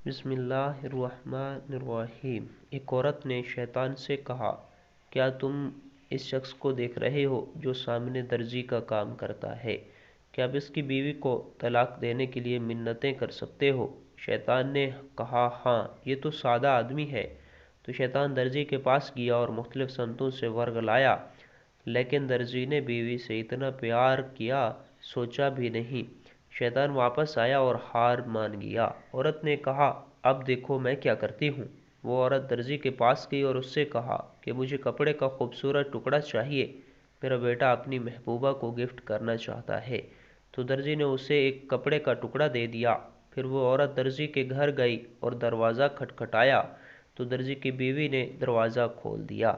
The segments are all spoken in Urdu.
بسم اللہ الرحمن الرحیم۔ ایک عورت نے شیطان سے کہا، کیا تم اس شخص کو دیکھ رہے ہو جو سامنے درزی کا کام کرتا ہے؟ کیا آپ اس کی بیوی کو طلاق دینے کے لیے منتیں کر سکتے ہو؟ شیطان نے کہا، ہاں، یہ تو سادہ آدمی ہے۔ تو شیطان درزی کے پاس گیا اور مختلف صنعتوں سے ورگ لایا، لیکن درزی نے بیوی سے اتنا پیار کیا سوچا بھی نہیں۔ شیطان واپس آیا اور ہار مان گیا۔ عورت نے کہا، اب دیکھو میں کیا کرتی ہوں۔ وہ عورت درزی کے پاس گئی اور اس سے کہا کہ مجھے کپڑے کا خوبصورت ٹکڑا چاہیے، میرا بیٹا اپنی محبوبہ کو گفٹ کرنا چاہتا ہے۔ تو درزی نے اسے ایک کپڑے کا ٹکڑا دے دیا۔ پھر وہ عورت درزی کے گھر گئی اور دروازہ کھٹکھٹایا تو درزی کی بیوی نے دروازہ کھول دیا۔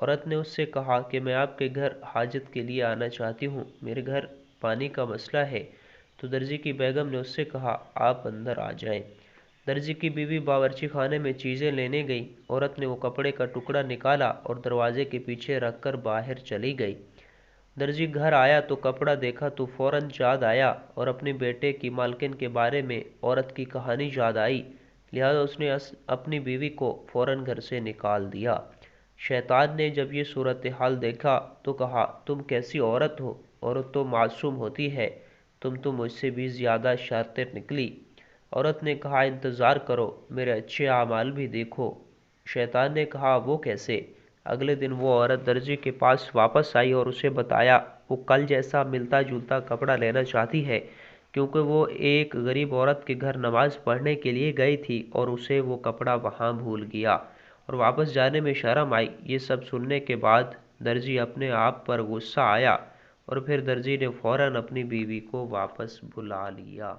عورت نے اس سے کہا کہ میں آپ کے گھر حاجت کے لیے آنا چاہتی ہوں، میرے گھر پانی کا مسئلہ ہے۔ تو درزی کی بیگم نے اس سے کہا، آپ اندر آ جائیں۔ درزی کی بیوی باورچی خانے میں چیزیں لینے گئی۔ عورت نے وہ کپڑے کا ٹکڑا نکالا اور دروازے کے پیچھے رکھ کر باہر چلی گئی۔ درزی گھر آیا تو کپڑا دیکھا تو فوراً یاد آیا اور اپنے بیٹے کی مالکن کے بارے میں عورت کی کہانی یاد آئی، لہذا اس نے اپنی بیوی کو فوراً گھر سے نکال دیا۔ شیطان نے جب یہ صورتحال دیکھا تو کہا، تم کیسی عورت ہو، عورت تو معصوم ہوتی ہے، تم تو مجھ سے بھی زیادہ شاطر نکلی۔ عورت نے کہا، انتظار کرو، میرے اچھے اعمال بھی دیکھو۔ شیطان نے کہا، وہ کیسے؟ اگلے دن وہ عورت درزی کے پاس واپس آئی اور اسے بتایا وہ کل جیسا ملتا جلتا کپڑا لینا چاہتی ہے، کیونکہ وہ ایک غریب عورت کے گھر نماز پڑھنے کے لیے گئی تھی اور اسے وہ کپڑا وہاں بھول گیا اور واپس جانے میں شرم آئی۔ یہ سب سننے کے بعد درزی اپنے آپ پر غصہ آیا اور پھر درزی نے فوراً اپنی بیوی کو واپس بلا لیا۔